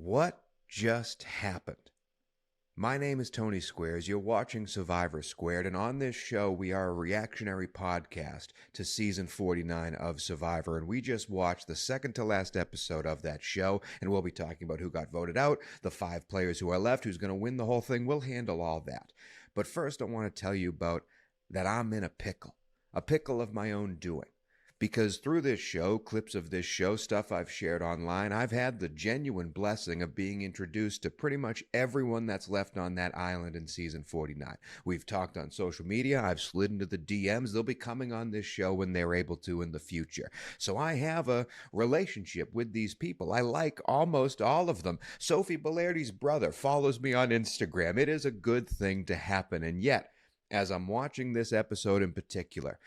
What just happened? My name is Tony Squares. You're watching Survivor Squared, and on this show, we are a reactionary podcast to season 49 of Survivor, and we just watched the second to last episode of that show, and we'll be talking about who got voted out, the 5 players who are left, who's going to win the whole thing. We'll handle all that. But first, I want to tell you about that I'm in a pickle of my own doing. Because through this show, clips of this show, stuff I've shared online, I've had the genuine blessing of being introduced to pretty much everyone that's left on that island in season 49. We've talked on social media. I've slid into the DMs. They'll be coming on this show when they're able to in the future. So I have a relationship with these people. I like almost all of them. Sophie Balerdi's brother follows me on Instagram. It is a good thing to happen. And yet, as I'm watching this episode in particular,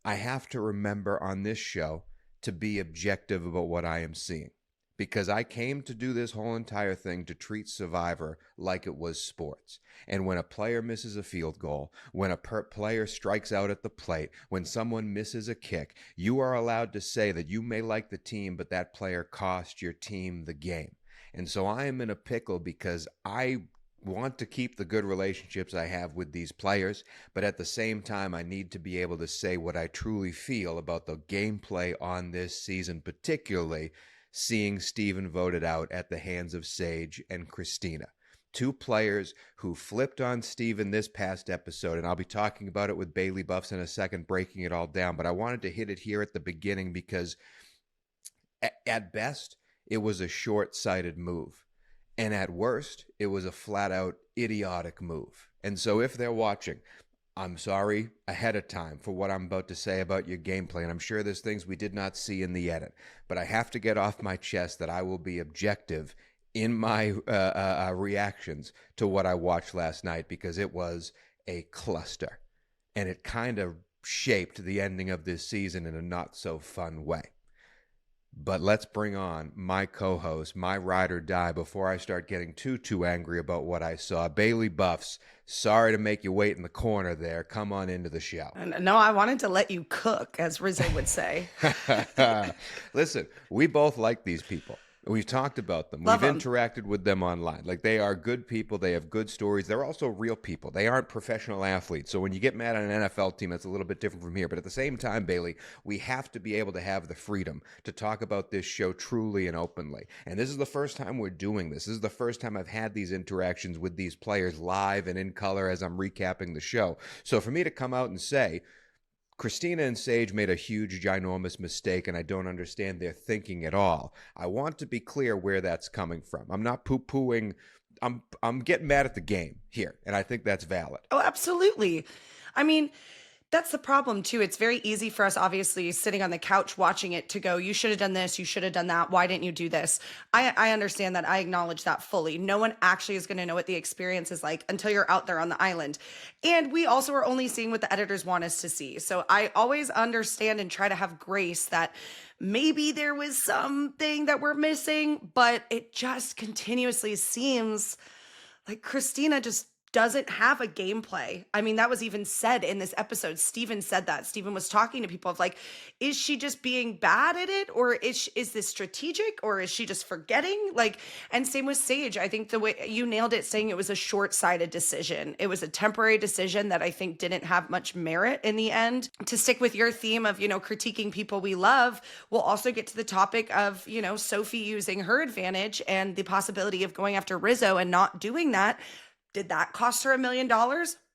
I have to remember on this show to be objective about what I am seeing, because I came to do this whole entire thing to treat Survivor like it was sports. And when a player misses a field goal, when a player strikes out at the plate, when someone misses a kick, you are allowed to say that you may like the team, but that player cost your team the game. And so I am in a pickle because I want to keep the good relationships I have with these players, but at the same time, I need to be able to say what I truly feel about the gameplay on this season, particularly seeing Steven voted out at the hands of Sage and Kristina. 2 players who flipped on Steven this past episode, and I'll be talking about it with Bailey Buffs in a second, breaking it all down, but I wanted to hit it here at the beginning because at best, it was a short-sighted move. And at worst, it was a flat-out idiotic move. And so if they're watching, I'm sorry ahead of time for what I'm about to say about your gameplay. And I'm sure there's things we did not see in the edit. But I have to get off my chest that I will be objective in my reactions to what I watched last night, because it was a cluster. And it kind of shaped the ending of this season in a not-so-fun way. But let's bring on my co-host, my ride or die, before I start getting too angry about what I saw. Bailey Buffs, sorry to make you wait in the corner there. Come on into the show. No, I wanted to let you cook, as Rizo would say. Listen, we both like these people. We've talked about them. We've interacted with them online. Like, they are good people. They have good stories. They're also real people. They aren't professional athletes. So when you get mad at an NFL team, that's a little bit different from here. But at the same time, Bailey, we have to be able to have the freedom to talk about this show truly and openly. And this is the first time we're doing this. This is the first time I've had these interactions with these players live and in color as I'm recapping the show. So for me to come out and say, Kristina and Sage made a huge, ginormous mistake, and I don't understand their thinking at all, I want to be clear where that's coming from. I'm not poo-pooing. I'm getting mad at the game here, and I think that's valid. Oh, absolutely. I mean, that's the problem, too. It's very easy for us, obviously, sitting on the couch watching it to go, you should have done this, you should have done that, why didn't you do this? I understand that. I acknowledge that fully. No one actually is going to know what the experience is like until you're out there on the island. And we also are only seeing what the editors want us to see. So I always understand and try to have grace that maybe there was something that we're missing, but it just continuously seems like Kristina just doesn't have a gameplay. I mean, that was even said in this episode. Steven said that. Steven was talking to people of like, is she just being bad at it? Or is this strategic? Or is she just forgetting? Like, and same with Sage. I think the way you nailed it, saying it was a short-sighted decision. It was a temporary decision that I think didn't have much merit in the end. To stick with your theme of, critiquing people we love, we'll also get to the topic of, Sophie using her advantage and the possibility of going after Rizo and not doing that. Did that cost her $1 million?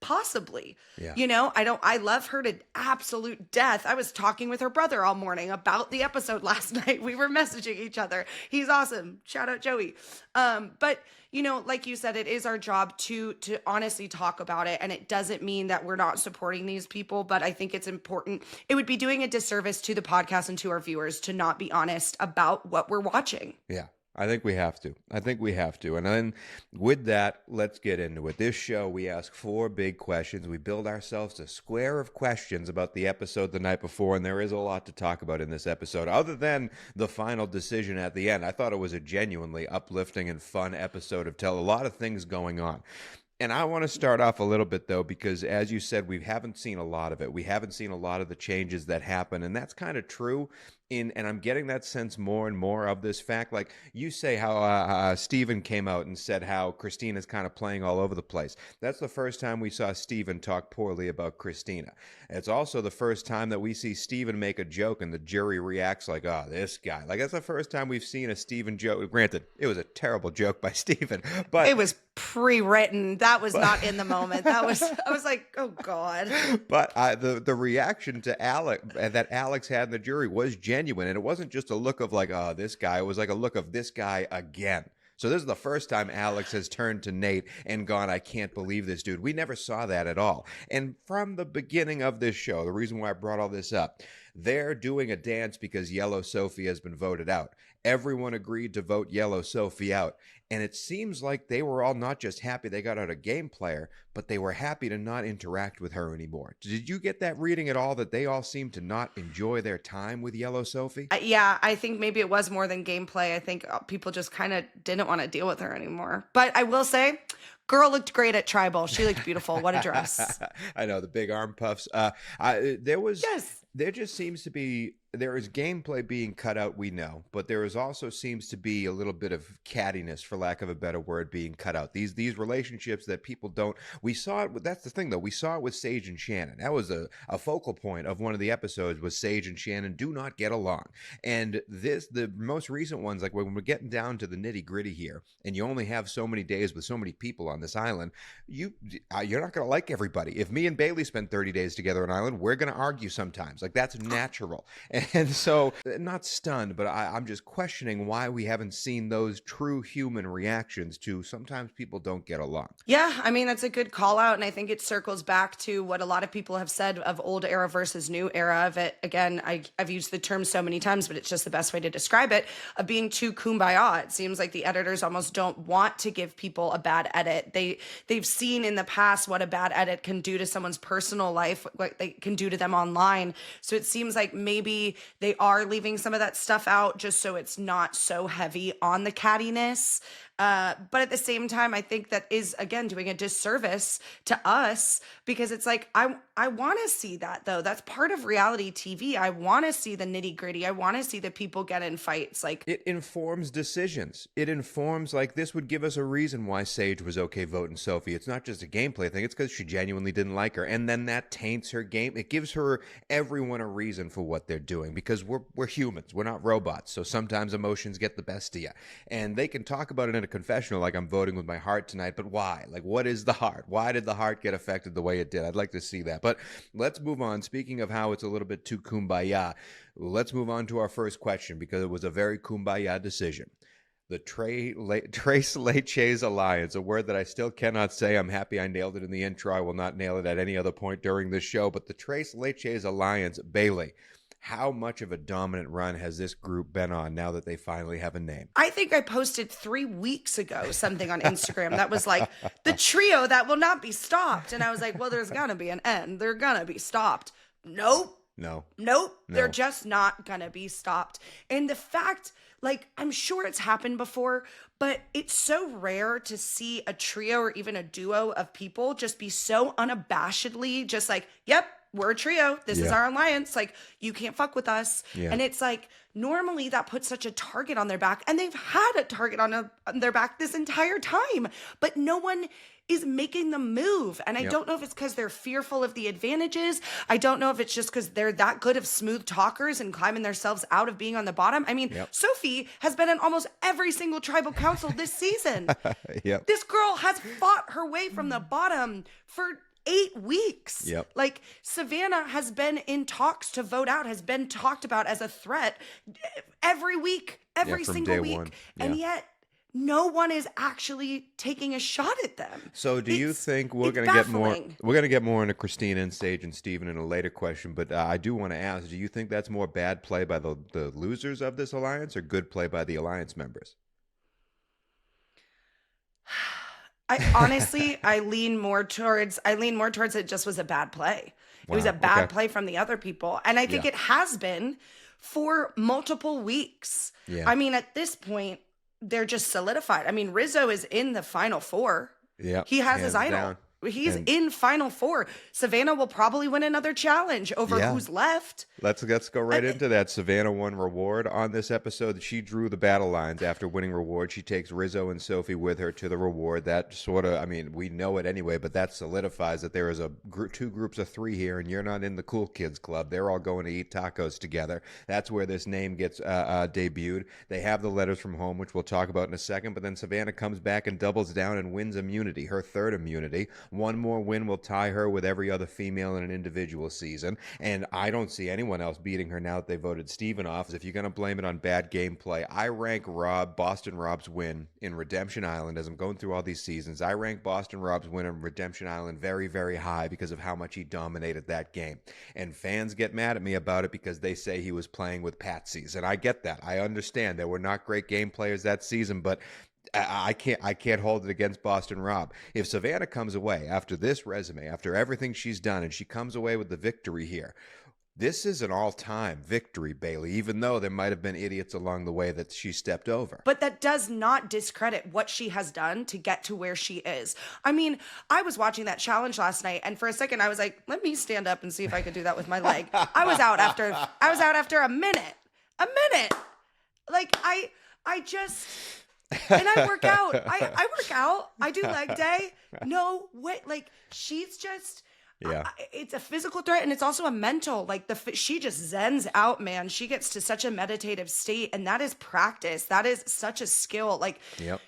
Possibly. Yeah. I love her to absolute death. I was talking with her brother all morning about the episode last night. We were messaging each other. He's awesome. Shout out Joey. But like you said, it is our job to honestly talk about it. And it doesn't mean that we're not supporting these people, but I think it's important. It would be doing a disservice to the podcast and to our viewers to not be honest about what we're watching. Yeah. I think we have to. And then with that, let's get into it. This show, we ask 4 big questions. We build ourselves a square of questions about the episode the night before, and there is a lot to talk about in this episode. Other than the final decision at the end, I thought it was a genuinely uplifting and fun episode of a lot of things going on. And I want to start off a little bit, though, because as you said, we haven't seen a lot of it. We haven't seen a lot of the changes that happen, and that's kind of true. and I'm getting that sense more and more of this fact. Like you say how Steven came out and said how Kristina's kind of playing all over the place. That's the first time we saw Steven talk poorly about Kristina. It's also the first time that we see Steven make a joke and the jury reacts like, oh, this guy. Like that's the first time we've seen a Steven joke. Granted, it was a terrible joke by Steven, but it was pre-written. That was not in the moment. I was like, oh God. But the reaction to Alex that Alex had in the jury was genuine, and it wasn't just a look of like, oh, this guy. It was like a look of this guy again. So this is the first time Alex has turned to Nate and gone, I can't believe this dude. We never saw that at all. And from the beginning of this show, the reason why I brought all this up, they're doing a dance because Yellow Sophie has been voted out. Everyone agreed to vote Yellow Sophie out. And it seems like they were all not just happy they got out a game player, but they were happy to not interact with her anymore. Did you get that reading at all, that they all seemed to not enjoy their time with Yellow Sophie? Yeah, I think maybe it was more than gameplay. I think people just kind of didn't want to deal with her anymore. But I will say, girl looked great at Tribal. She looked beautiful. What a dress. I know, the big arm puffs. There just seems to be, there is gameplay being cut out, we know, but there is also seems to be a little bit of cattiness, for lack of a better word, being cut out. These relationships that people don't, we saw it, that's the thing though, we saw it with Sage and Shannon. That was a focal point of one of the episodes, was Sage and Shannon do not get along. And the most recent ones, like when we're getting down to the nitty gritty here, and you only have so many days with so many people on this island, you're not going to like everybody. If me and Bailey spend 30 days together on an island, we're going to argue sometimes. Like that's natural. And so, not stunned, but I'm just questioning why we haven't seen those true human reactions to sometimes people don't get along. Yeah, I mean, that's a good call out. And I think it circles back to what a lot of people have said of old era versus new era of it. Again, I've used the term so many times, but it's just the best way to describe it, of being too kumbaya. It seems like the editors almost don't want to give people a bad edit. They've seen in the past what a bad edit can do to someone's personal life, what they can do to them online. So it seems like maybe they are leaving some of that stuff out just so it's not so heavy on the cattiness. But at the same time, I think that is, again, doing a disservice to us, because it's like, I want to see that, though. That's part of reality TV. I want to see the nitty gritty. I want to see the people get in fights. Like, it informs decisions. It informs, like, this would give us a reason why Sage was okay voting Sophie. It's not just a gameplay thing. It's because she genuinely didn't like her. And then that taints her game. It gives everyone a reason for what they're doing, because we're humans. We're not robots. So sometimes emotions get the best of you. And they can talk about it in a confessional, like, I'm voting with my heart tonight, but why? Like, what is the heart? Why did the heart get affected the way it did? I'd like to see that. But let's move on. Speaking of how it's a little bit too kumbaya, let's move on to our first question, because it was a very kumbaya decision. The Trace Leches Alliance, a word that I still cannot say. I'm happy I nailed it in the intro. I will not nail it at any other point during this show. But the Trace Leches Alliance, Bailey, how much of a dominant run has this group been on now that they finally have a name? I think I posted 3 weeks ago something on Instagram that was like, the trio that will not be stopped. And I was like, well, there's going to be an end. They're going to be stopped. Nope. No. They're just not going to be stopped. And the fact, like, I'm sure it's happened before, but it's so rare to see a trio or even a duo of people just be so unabashedly just like, yep, we're a trio. This is our alliance. Like, you can't fuck with us. Yeah. And it's like, normally that puts such a target on their back. And they've had a target on their back this entire time. But no one is making the move. And I don't know if it's because they're fearful of the advantages. I don't know if it's just because they're that good of smooth talkers and climbing themselves out of being on the bottom. I mean, Sophie has been in almost every single tribal council this season. This girl has fought her way from the bottom for 8 weeks. Like, Savannah has been in talks to vote out, has been talked about as a threat every week, every single week. And yet no one is actually taking a shot at them. So do you think we're going to get more? We're going to get more into Kristina and Sage and Steven in a later question, but I do want to ask, do you think that's more bad play by the losers of this alliance, or good play by the alliance members? I lean more towards it just was a bad play. Wow, it was a bad play from the other people. And I think it has been for multiple weeks. I mean, at this point, they're just solidified. I mean, Rizo is in the final 4. He has his idol. He's And in Final Four. Savannah will probably win another challenge over yeah, who's left. let's go right into that. Savannah won reward on this episode. She drew the battle lines after winning reward. She takes Rizo and Sophie with her to the reward. That sort of, I mean, we know it anyway, but that solidifies that there is two groups of three here, and you're not in the cool kids club. They're all going to eat tacos together. That's where this name gets debuted. They have the letters from home, which we'll talk about in a second, but then Savannah comes back and doubles down and wins immunity, her third immunity. One more win will tie her with every other female in an individual season, and I don't see anyone else beating her now that they voted Steven off. If you're going to blame it on bad gameplay, I rank Boston Rob's win in Redemption Island, as I'm going through all these seasons, I rank Boston Rob's win in Redemption Island very, very high because of how much he dominated that game. And fans get mad at me about it because they say he was playing with patsies, and I get that. I understand there were not great game players that season, but I can't hold it against Boston Rob. If Savannah comes away after this resume, after everything she's done, and she comes away with the victory here, this is an all-time victory, Bailey, even though there might have been idiots along the way that she stepped over. But that does not discredit what she has done to get to where she is. I mean, I was watching that challenge last night, and for a second I was like, let me stand up and see if I could do that with my leg. I was out after a minute. A minute. Like I just... And I work out. I work out. I do leg day. No way. Like, she's just, yeah. It's a physical threat, and it's also a mental. Like, she just zens out, man. She gets to such a meditative state, and that is practice. That is such a skill. Like, yep.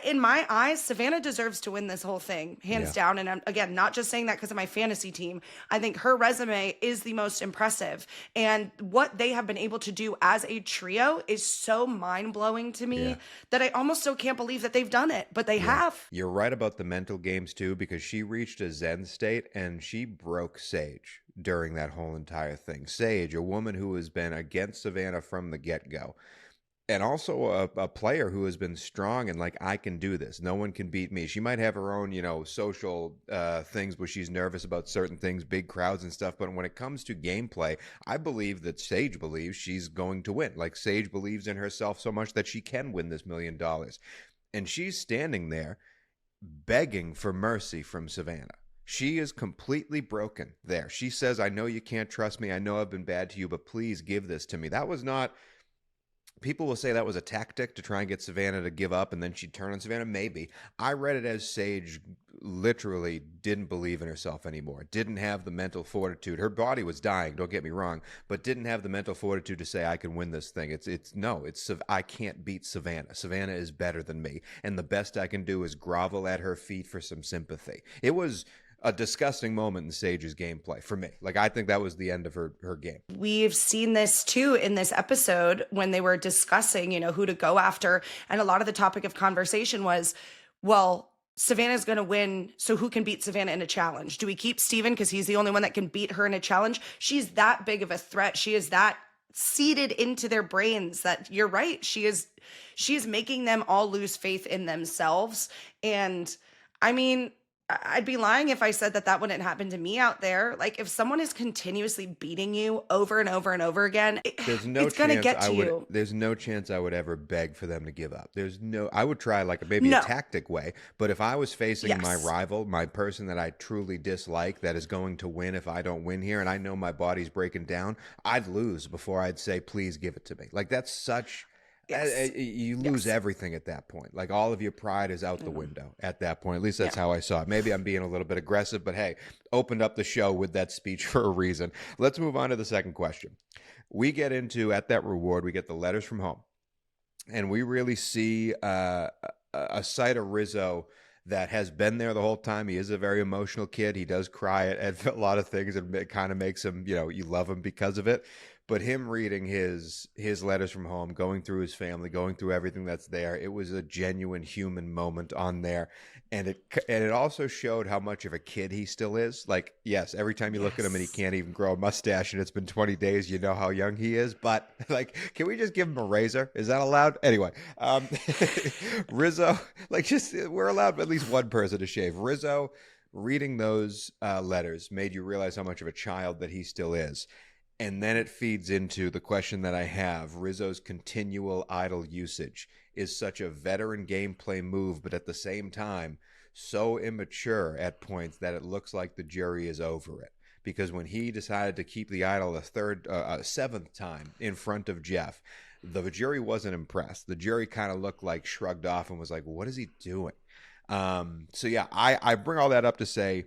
In my eyes, Savannah deserves to win this whole thing, hands down. And I'm, again, not just saying that because of my fantasy team. I think her resume is the most impressive. And what they have been able to do as a trio is so mind-blowing to me that I almost still can't believe that they've done it. But they have. You're right about the mental games, too, because she reached a Zen state, and she broke Sage during that whole entire thing. Sage, a woman who has been against Savannah from the get-go. And also a player who has been strong and like, I can do this. No one can beat me. She might have her own, social things where she's nervous about certain things, big crowds and stuff. But when it comes to gameplay, I believe that Sage believes she's going to win. Like, Sage believes in herself so much that she can win this $1 million. And she's standing there begging for mercy from Savannah. She is completely broken there. She says, I know you can't trust me. I know I've been bad to you, but please give this to me. That was not... People will say that was a tactic to try and get Savannah to give up and then she'd turn on Savannah. Maybe. I read it as Sage literally didn't believe in herself anymore, didn't have the mental fortitude. Her body was dying, don't get me wrong, but didn't have the mental fortitude to say, I can win this thing. I can't beat Savannah. Savannah is better than me. And the best I can do is grovel at her feet for some sympathy. It was a disgusting moment in Sage's gameplay for me. Like, I think that was the end of her game. We've seen this too in this episode when they were discussing, who to go after. And a lot of the topic of conversation was, well, Savannah's going to win, so who can beat Savannah in a challenge? Do we keep Steven because he's the only one that can beat her in a challenge? She's that big of a threat. She is that seeded into their brains that you're right. She is making them all lose faith in themselves. And I mean, I'd be lying if I said that wouldn't happen to me out there. Like, if someone is continuously beating you over and over and over again, it's going to get to you. There's no chance I would ever beg for them to give up. I would try maybe a tactic way, but if I was facing my rival, my person that I truly dislike that is going to win if I don't win here, and I know my body's breaking down, I'd lose before I'd say, please give it to me. Like, that's such... Yes. You lose everything at that point. Like, all of your pride is out the window at that point. At least that's how I saw it. Maybe I'm being a little bit aggressive, but hey, opened up the show with that speech for a reason. Let's move on to the second question. We get into, at that reward, we get the letters from home. And we really see a side of Rizo that has been there the whole time. He is a very emotional kid. He does cry at a lot of things, and it kind of makes him, you love him because of it. But him reading his letters from home, going through his family, going through everything that's there, it was a genuine human moment on there. And it also showed how much of a kid he still is. Like, yes, every time you look at him and he can't even grow a mustache and it's been 20 days, you know how young he is. But, like, can we just give him a razor? Is that allowed? Anyway, Rizo, we're allowed at least one person to shave. Rizo, reading those letters made you realize how much of a child that he still is. And then it feeds into the question that I have. Rizo's continual idle usage is such a veteran gameplay move, but at the same time, so immature at points that it looks like the jury is over it. Because when he decided to keep the idol a seventh time in front of Jeff, the jury wasn't impressed. The jury kind of looked like shrugged off and was like, what is he doing? So yeah, I bring all that up to say,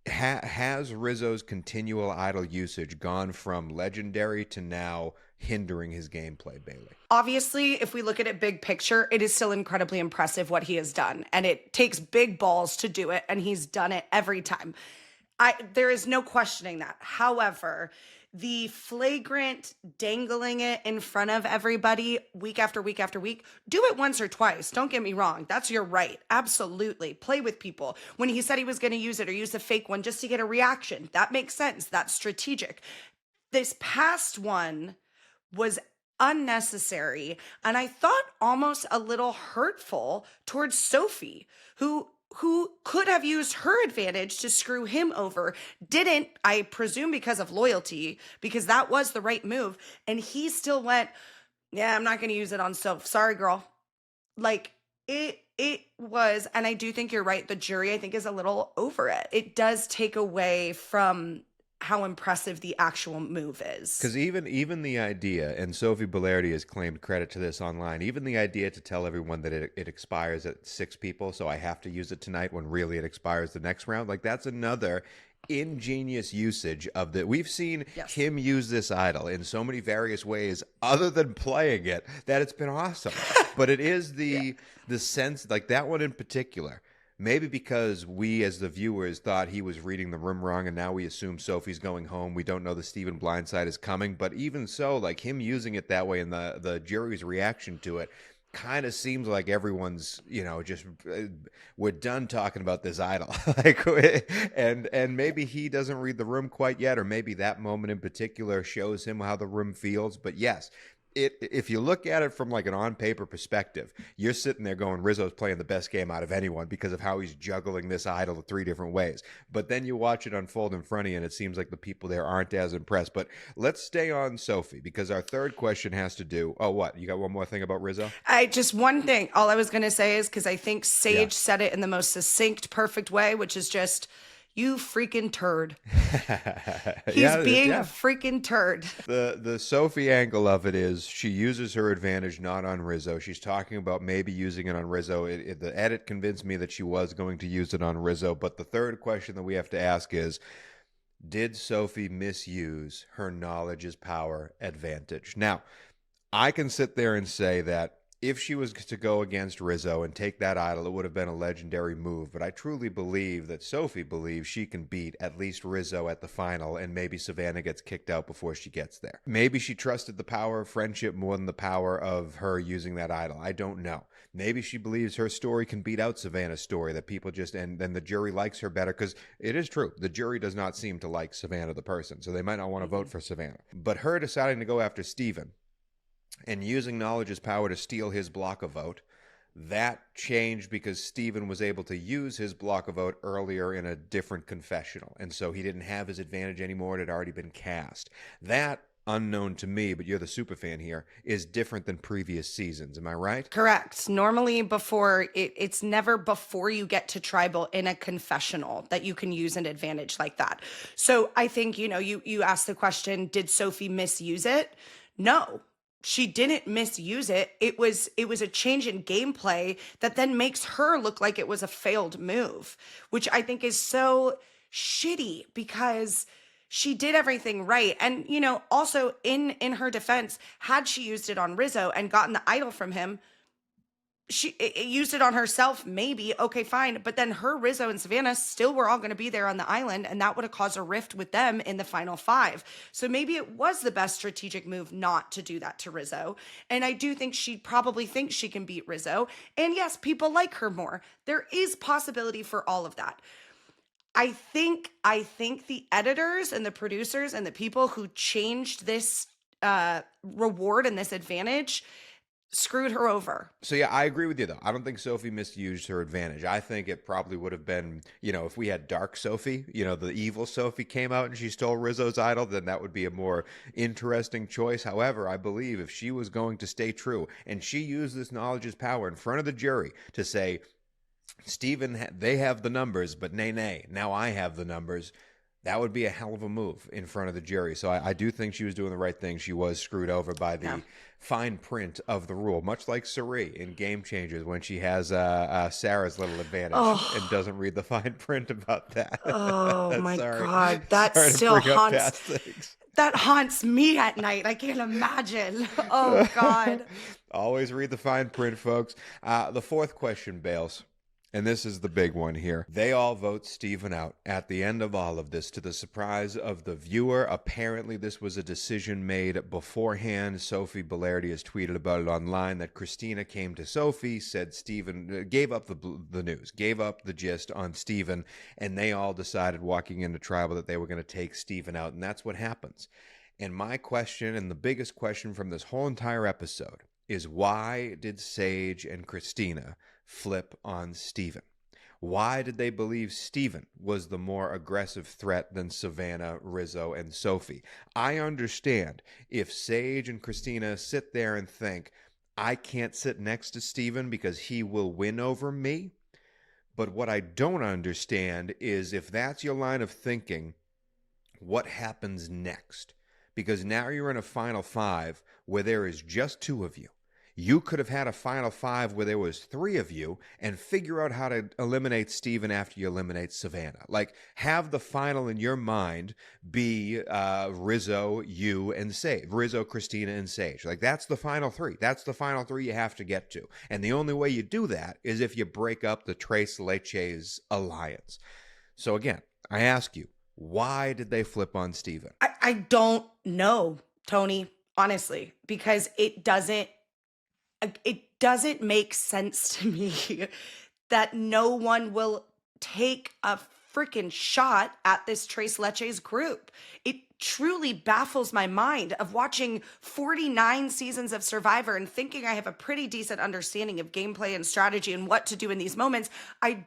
has Rizzo's continual idol usage gone from legendary to now hindering his gameplay, Bailey? Obviously, if we look at it big picture, it is still incredibly impressive what he has done. And it takes big balls to do it, and he's done it every time. There is no questioning that. However, the flagrant dangling it in front of everybody week after week after week, do it once or twice. Don't get me wrong. That's your right. Absolutely. Play with people. When he said he was going to use it or use a fake one just to get a reaction, that makes sense. That's strategic. This past one was unnecessary, and I thought almost a little hurtful towards Sophie, who could have used her advantage to screw him over, didn't, I presume because of loyalty, because that was the right move, and he still went, yeah, I'm not going to use it on Soph. Sorry, girl. Like, it was, and I do think you're right, the jury, I think, is a little over it. It does take away from how impressive the actual move is. Because even the idea, and Sophie Balerdi has claimed credit to this online, even the idea to tell everyone that it expires at 6 people, so I have to use it tonight when really it expires the next round, like that's another ingenious usage of the. We've seen him use this idol in so many various ways other than playing it that it's been awesome. But it is the sense, like that one in particular. Maybe because we, as the viewers, thought he was reading the room wrong, and now we assume Sophie's going home. We don't know the Stephen Blindside is coming. But even so, like him using it that way and the jury's reaction to it kind of seems like everyone's, just we're done talking about this idol. and maybe he doesn't read the room quite yet, or maybe that moment in particular shows him how the room feels. But yes, if you look at it from like an on-paper perspective, you're sitting there going, Rizzo's playing the best game out of anyone because of how he's juggling this idol 3 different ways. But then you watch it unfold in front of you, and it seems like the people there aren't as impressed. But let's stay on Sophie, because our third question has to do... Oh, what? You got one more thing about Rizzo? Just one thing. All I was going to say is, because I think Sage said it in the most succinct, perfect way, which is just... You freaking turd. He's being a freaking turd. The Sophie angle of it is she uses her advantage not on Rizzo. She's talking about maybe using it on Rizzo. The edit convinced me that she was going to use it on Rizzo. But the third question that we have to ask is, did Sophie misuse her knowledge is power advantage? Now, I can sit there and say that if she was to go against Rizzo and take that idol, it would have been a legendary move. But I truly believe that Sophie believes she can beat at least Rizzo at the final, and maybe Savannah gets kicked out before she gets there. Maybe she trusted the power of friendship more than the power of her using that idol. I don't know. Maybe she believes her story can beat out Savannah's story, that people just, and then the jury likes her better, because it is true. The jury does not seem to like Savannah the person, so they might not want to vote for Savannah. But her deciding to go after Stephen and using knowledge as power to steal his block of vote, that changed because Stephen was able to use his block of vote earlier in a different confessional. And so he didn't have his advantage anymore. It had already been cast. That, unknown to me, but you're the super fan here, is different than previous seasons. Am I right? Correct. Normally it's never before you get to tribal in a confessional that you can use an advantage like that. So I think, you asked the question, did Sophie misuse it? No. She didn't misuse it. It was a change in gameplay that then makes her look like it was a failed move, which I think is so shitty because she did everything right. And, also in her defense, had she used it on Rizzo and gotten the idol from him, she used it on herself, maybe, okay, fine. But then her, Rizzo, and Savannah still were all going to be there on the island, and that would have caused a rift with them in the final 5. So maybe it was the best strategic move not to do that to Rizzo. And I do think she probably thinks she can beat Rizzo. And yes, people like her more. There is possibility for all of that. I think the editors and the producers and the people who changed this reward and this advantage screwed her over. So yeah, I agree with you though. I don't think Sophie misused her advantage. I think it probably would have been, if we had Dark Sophie, the evil Sophie came out and she stole Rizzo's idol, then that would be a more interesting choice. However, I believe if she was going to stay true and she used this knowledge as power in front of the jury to say, Steven, they have the numbers, but nay, now I have the numbers. That would be a hell of a move in front of the jury. So I do think she was doing the right thing. She was screwed over by the Yeah. fine print of the rule, much like Sari in Game Changers when she has Sarah's little advantage and Oh, doesn't read the fine print about that. oh my Sorry. God. That Sorry to still bring up haunts. past things. That haunts me at night. I can't imagine. Oh God. Always read the fine print, folks. The fourth question, Bales, and this is the big one here. They all vote Steven out at the end of all of this, to the surprise of the viewer. Apparently, this was a decision made beforehand. Sophie Balerdi has tweeted about it online that Kristina came to Sophie, said Steven, gave up the news, gave up the gist on Steven, and they all decided walking into tribal that they were going to take Steven out, and that's what happens. And my question, and the biggest question from this whole entire episode, is why did Sage and Kristina flip on Steven? Why did they believe Steven was the more aggressive threat than Savannah, Rizo, and Sophie? I understand if Sage and Kristina sit there and think, I can't sit next to Steven because he will win over me. But what I don't understand is if that's your line of thinking, what happens next? Because now you're in a final five where there is just two of you. You could have had a final five where there was three of you and figure out how to eliminate Steven after you eliminate Savannah. Like, have the final in your mind be Rizo, you, and Sage. Rizo, Kristina, and Sage. Like, that's the final three. That's the final three you have to get to. And the only way you do that is if you break up the Tres Leches alliance. So again, I ask you, why did they flip on Steven? I don't know, Tony, honestly, because it doesn't make sense to me that no one will take a freaking shot at this Tres Leches group. It truly baffles my mind of watching 49 seasons of Survivor and thinking I have a pretty decent understanding of gameplay and strategy and what to do in these moments. I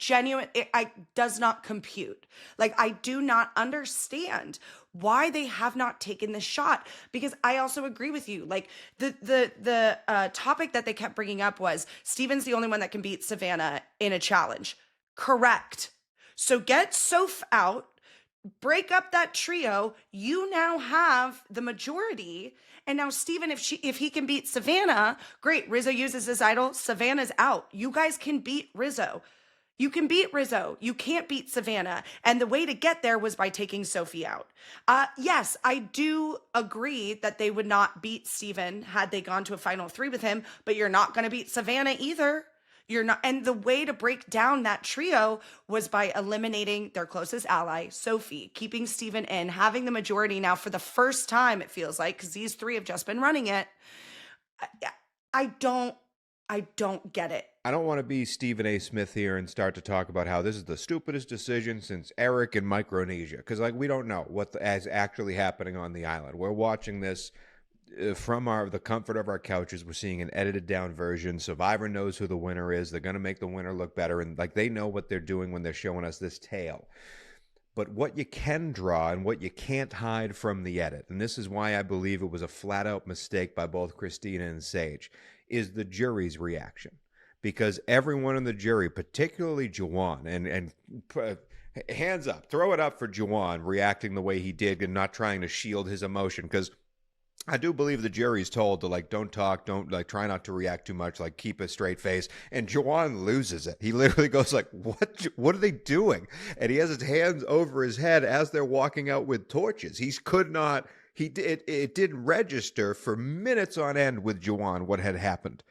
does not compute. Like, I do not understand why they have not taken this shot, because I also agree with you. Like, the topic that they kept bringing up was Steven's the only one that can beat Savannah in a challenge. Correct. So get Soph out, break up that trio. You now have the majority. And now Steven, if he can beat Savannah, great. Rizo uses his idol. Savannah's out. You guys can beat Rizo. You can beat Rizo. You can't beat Savannah. And the way to get there was by taking Sophie out. Yes, I do agree that they would not beat Steven had they gone to a final three with him, but you're not going to beat Savannah either. You're not. And the way to break down that trio was by eliminating their closest ally, Sophie, keeping Steven in, having the majority now for the first time, it feels like, because these three have just been running it. I don't get it. I don't want to be Stephen A. Smith here and start to talk about how this is the stupidest decision since Eric in Micronesia, because we don't know what is actually happening on the island. We're watching this from the comfort of our couches. We're seeing an edited down version. Survivor knows who the winner is. They're going to make the winner look better, and they know what they're doing when they're showing us this tale. But what you can draw and what you can't hide from the edit, and this is why I believe it was a flat-out mistake by both Kristina and Sage, is the jury's reaction. Because everyone in the jury, particularly Juwan, and hands up, throw it up for Juwan reacting the way he did and not trying to shield his emotion, because I do believe the jury's told to don't talk, don't try not to react too much, keep a straight face. And Juwan loses it. He literally goes what are they doing? And he has his hands over his head as they're walking out with torches. It didn't register for minutes on end with Juwan what had happened.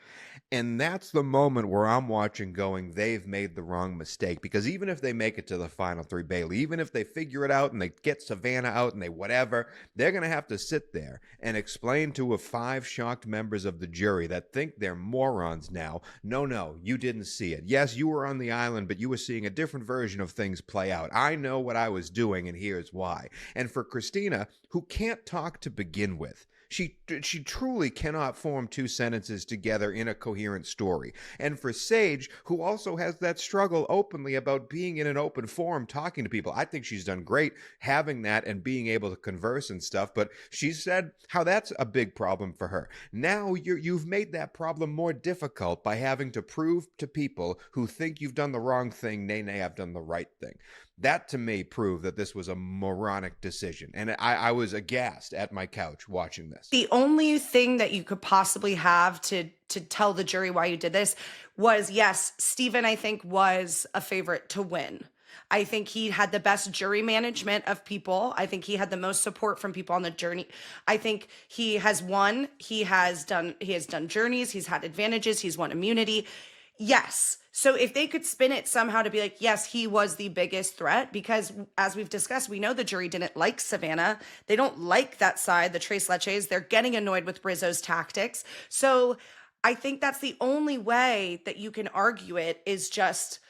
And that's the moment where I'm watching going, they've made the wrong mistake. Because even if they make it to the final three, Bailey, even if they figure it out and they get Savannah out and they whatever, they're going to have to sit there and explain to 5 shocked members of the jury that think they're morons now. No, you didn't see it. Yes, you were on the island, but you were seeing a different version of things play out. I know what I was doing, and here's why. And for Kristina, who can't talk to begin with, She truly cannot form two sentences together in a coherent story. And for Sage, who also has that struggle openly about being in an open forum, talking to people, I think she's done great having that and being able to converse and stuff. But she said how that's a big problem for her. Now you've made that problem more difficult by having to prove to people who think you've done the wrong thing, nay, I've done the right thing. That to me proved that this was a moronic decision. And I was aghast at my couch watching this. The only thing that you could possibly have to tell the jury why you did this was, yes, Steven, I think, was a favorite to win. I think he had the best jury management of people. I think he had the most support from people on the journey. I think he has won. He has done journeys. He's had advantages. He's won immunity. Yes. So if they could spin it somehow to be like, yes, he was the biggest threat, because as we've discussed, we know the jury didn't like Savannah. They don't like that side, the Tres Leches. They're getting annoyed with Rizo's tactics. So I think that's the only way that you can argue it, is just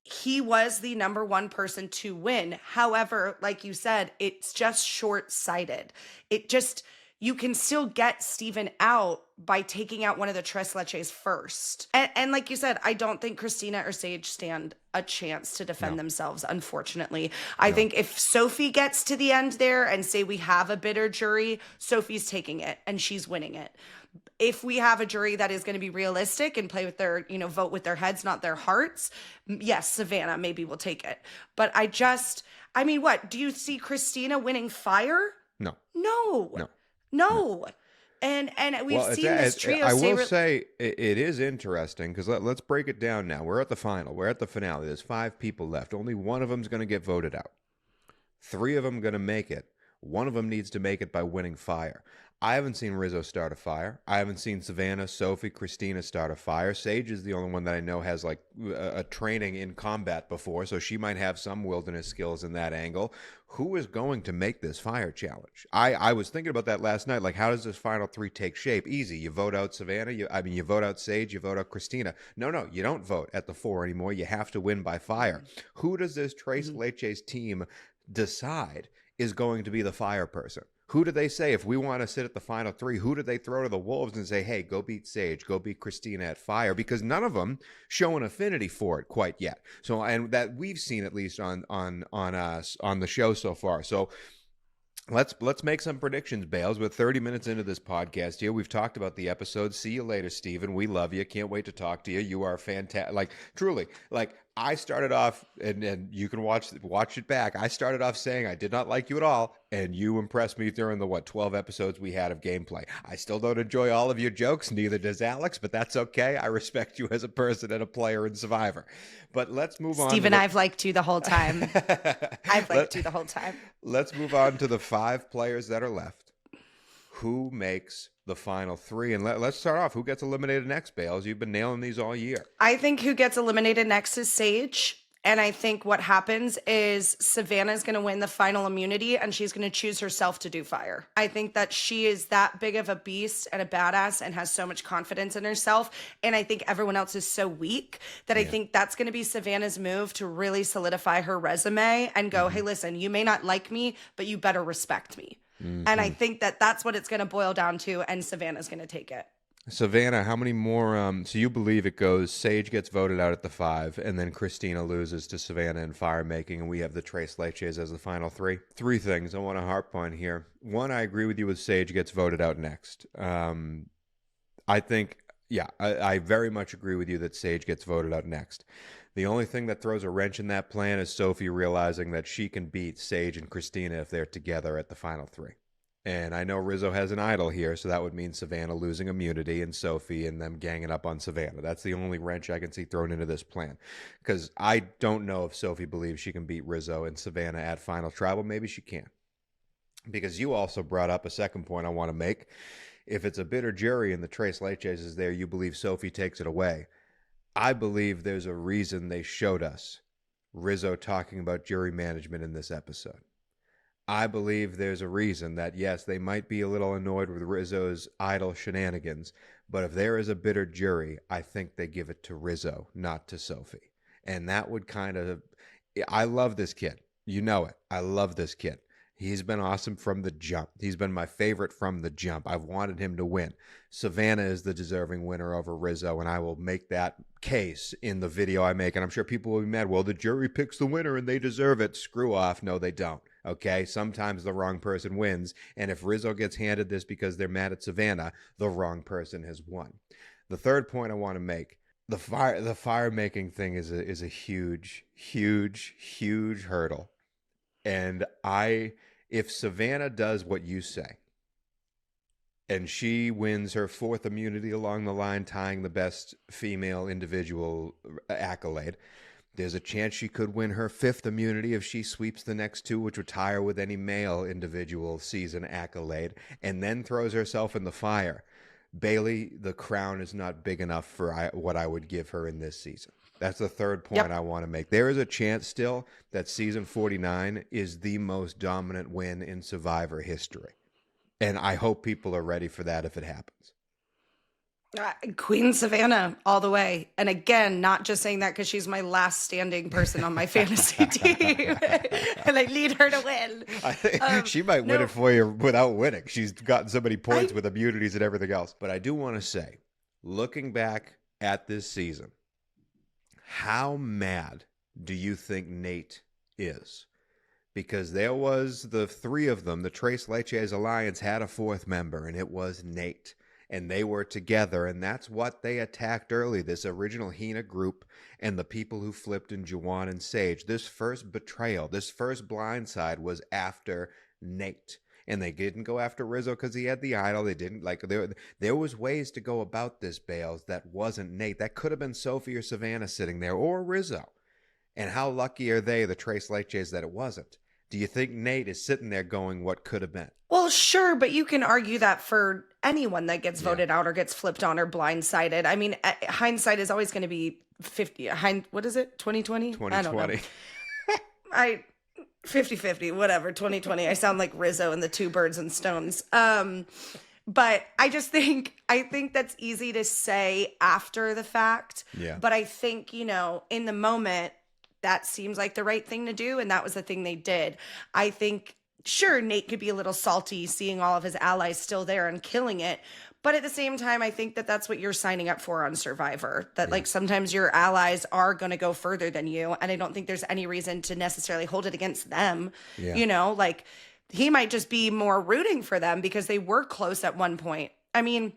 he was the number one person to win. However, like you said, it's just short-sighted. You can still get Steven out by taking out one of the Tres Leches first. And like you said, I don't think Kristina or Sage stand a chance to defend themselves, unfortunately. I think if Sophie gets to the end there and say we have a bitter jury, Sophie's taking it and she's winning it. If we have a jury that is going to be realistic and play with their, vote with their heads, not their hearts, yes, Savannah maybe will take it. But what? Do you see Kristina winning fire? No. And we've seen this trio. I will say it is interesting because let's break it down now. We're at the final. We're at the finale. There's 5 people left. Only one of them's going to get voted out. 3 of them going to make it. One of them needs to make it by winning fire. I haven't seen Rizo start a fire. I haven't seen Savannah, Sophie, Kristina start a fire. Sage is the only one that I know has like a training in combat before, so she might have some wilderness skills in that angle. Who is going to make this fire challenge? I was thinking about that last night. Like, how does this final 3 take shape? Easy. You vote out Savannah. You vote out Sage. You vote out Kristina. No, you don't vote at the 4 anymore. You have to win by fire. Who does this Tres Leches team decide is going to be the fire person? Who do they say, if we want to sit at the final 3, who do they throw to the wolves and say, hey, go beat Sage, go beat Kristina at fire? Because none of them show an affinity for it quite yet. So, and that we've seen at least on the show so far. So let's make some predictions, Bales. We're 30 minutes into this podcast here. We've talked about the episode. See you later, Steven. We love you. Can't wait to talk to you. You are fantastic. Like, truly, like, I started off, and you can watch it back. I started off saying I did not like you at all, and you impressed me during the 12 episodes we had of gameplay. I still don't enjoy all of your jokes, neither does Alex, but that's okay. I respect you as a person and a player in Survivor. But let's move on. Steven, I've liked you the whole time. Let's move on to the 5 players that are left. Who makes the final 3? And let's start off. Who gets eliminated next, Bales? You've been nailing these all year. I think who gets eliminated next is Sage. And I think what happens is Savannah is going to win the final immunity and she's going to choose herself to do fire. I think that she is that big of a beast and a badass and has so much confidence in herself. And I think everyone else is so weak that I think that's going to be Savannah's move to really solidify her resume and go, hey, listen, you may not like me, but you better respect me. And I think that that's what it's going to boil down to, and Savannah's going to take it. Savannah, how many more? So you believe it goes, Sage gets voted out at the 5, and then Kristina loses to Savannah in fire making, and we have the Tres Leches as the final 3? 3 things I want to harp on here. 1, I agree with you with Sage gets voted out next. I think, I very much agree with you that Sage gets voted out next. The only thing that throws a wrench in that plan is Sophie realizing that she can beat Sage and Kristina if they're together at the final 3. And I know Rizo has an idol here, so that would mean Savannah losing immunity and Sophie and them ganging up on Savannah. That's the only wrench I can see thrown into this plan. Because I don't know if Sophie believes she can beat Rizo and Savannah at Final Tribal. Maybe she can. Because you also brought up a second point I want to make. If it's a bitter jury and the Tres Leches is there, you believe Sophie takes it away. I believe there's a reason they showed us Rizo talking about jury management in this episode. I believe there's a reason that, yes, they might be a little annoyed with Rizo's idle shenanigans, but if there is a bitter jury, I think they give it to Rizo, not to Sophie. And that would kind of... I love this kid. You know it. I love this kid. He's been awesome from the jump. He's been my favorite from the jump. I've wanted him to win. Savannah is the deserving winner over Rizo, and I will make that case in the video I make. And I'm sure people will be mad. Well, the jury picks the winner and they deserve it. Screw off. No, they don't. Okay? Sometimes the wrong person wins. And if Rizo gets handed this because they're mad at Savannah, the wrong person has won. The third point I want to make, the fire making thing is a huge, huge, huge hurdle. And if Savannah does what you say, and she wins her 4th immunity along the line, tying the best female individual accolade, there's a chance she could win her 5th immunity if she sweeps the next 2, which would tie her with any male individual season accolade, and then throws herself in the fire. Bailey, the crown is not big enough for what I would give her in this season. That's the third point I want to make. There is a chance still that season 49 is the most dominant win in Survivor history. And I hope people are ready for that if it happens. Queen Savannah all the way. And again, not just saying that because she's my last standing person on my fantasy team. And I need her to win. I think she might win it for you without winning. She's gotten so many points with immunities and everything else. But I do want to say, looking back at this season, how mad do you think Nate is? Because there was the 3 of them, the Trace Leches Alliance had a 4th member, and it was Nate. And they were together, and that's what they attacked early, this original Hina group and the people who flipped in Juwan and Sage. This first betrayal, this first blindside was after Nate. And they didn't go after Rizo because he had the idol. They didn't there was ways to go about this, Bales, that wasn't Nate. That could have been Sophie or Savannah sitting there, or Rizo. And how lucky are they, the Trace Leches, that it wasn't? Do you think Nate is sitting there going, what could have been? Well, sure, but you can argue that for anyone that gets voted out or gets flipped on or blindsided. I mean, hindsight is always going to be 50. What is it? 2020? 2020. I don't know. 50-50, whatever, 2020. I sound like Rizzo and the 2 Birds and Stones. But I think that's easy to say after the fact. Yeah. But I think, in the moment, that seems like the right thing to do. And that was the thing they did. I think, sure, Nate could be a little salty seeing all of his allies still there and killing it. But at the same time, I think that that's what you're signing up for on Survivor. That like sometimes your allies are going to go further than you. And I don't think there's any reason to necessarily hold it against them. Yeah. Like he might just be more rooting for them because they were close at one point. I mean,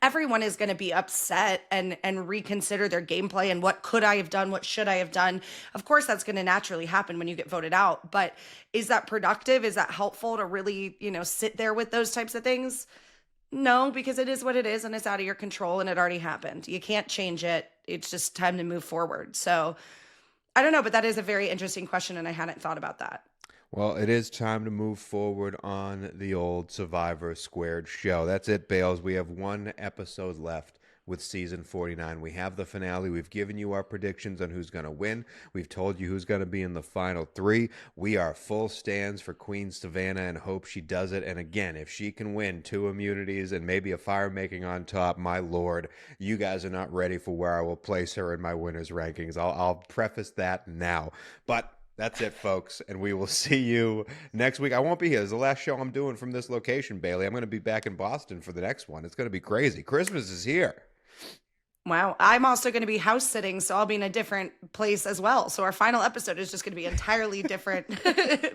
everyone is going to be upset and reconsider their gameplay and what could I have done? What should I have done? Of course, that's going to naturally happen when you get voted out. But is that productive? Is that helpful to really, sit there with those types of things? No, because it is what it is and it's out of your control and it already happened. You can't change it. It's just time to move forward. So I don't know, but that is a very interesting question and I hadn't thought about that. Well, it is time to move forward on the old Survivor Squared show. That's it, Bales. We have 1 episode left with season 49. We have the finale. We've given you our predictions on who's going to win. We've told you who's going to be in the final 3. We are full stands for Queen Savannah and hope she does it. And again, if she can win 2 immunities and maybe a fire making on top, my lord, you guys are not ready for where I will place her in my winners rankings. I'll preface that now. But that's it, folks, and we will see you next week. I won't be here. This is the last show I'm doing from this location, Bailey. I'm going to be back in Boston for the next one. It's going to be crazy. Christmas is here. Wow. I'm also going to be house sitting, so I'll be in a different place as well. So our final episode is just going to be entirely different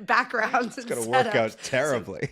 backgrounds. It's going to work out terribly.